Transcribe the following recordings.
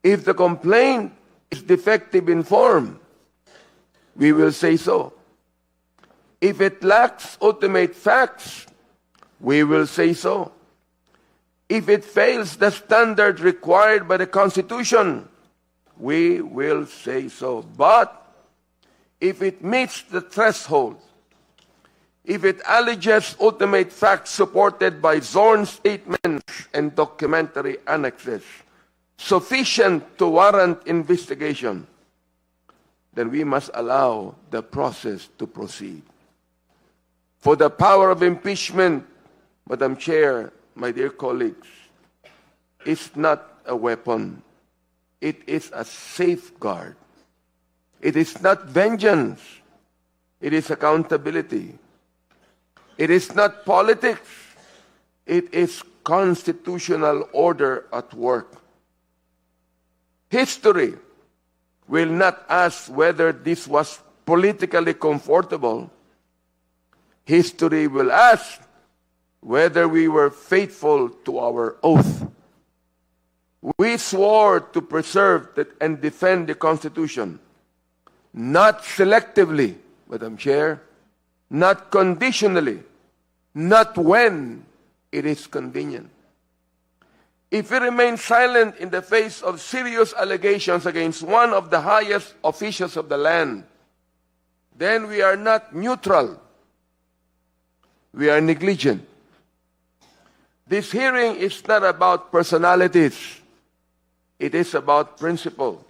If the complaint is defective in form, we will say so. If it lacks ultimate facts, we will say so. If it fails the standard required by the Constitution, we will say so. But if it meets the threshold, if it alleges ultimate facts supported by sworn statements and documentary annexes, sufficient to warrant investigation, then we must allow the process to proceed. For the power of impeachment, Madam Chair, my dear colleagues, is not a weapon. It is a safeguard. It is not vengeance. It is accountability. It is not politics. It is constitutional order at work. History will not ask whether this was politically comfortable. History will ask whether we were faithful to our oath. We swore to preserve and defend the Constitution, not selectively, Madam Chair, not conditionally, not when it is convenient. If we remain silent in the face of serious allegations against one of the highest officials of the land, then we are not neutral. We are negligent. This hearing is not about personalities. It is about principle.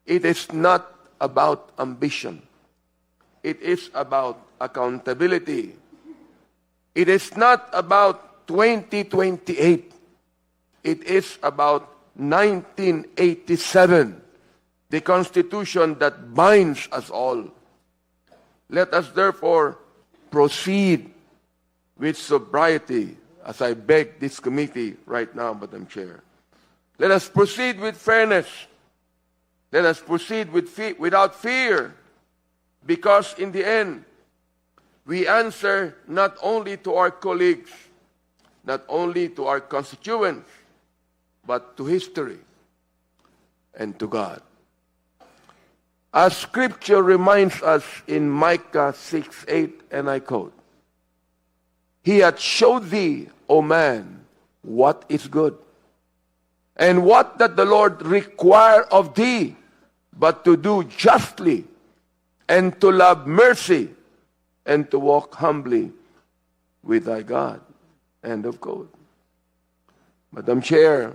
It is not about ambition. It is about accountability. It is not about 2028. It is about 1987, the Constitution that binds us all. Let us therefore proceed with sobriety, as I beg this committee right now, Madam Chair. Let us proceed with fairness. Let us proceed without fear, because in the end, we answer not only to our colleagues, not only to our constituents, but to history and to God. As Scripture reminds us in Micah 6:8, and I quote, "He hath showed thee, O man, what is good, and what doth the Lord require of thee, but to do justly, and to love mercy, and to walk humbly with thy God." End of quote. Madam Chair,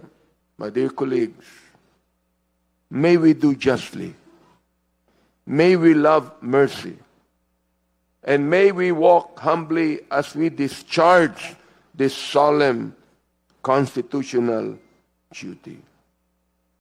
my dear colleagues, may we do justly, may we love mercy, and may we walk humbly as we discharge this solemn constitutional duty.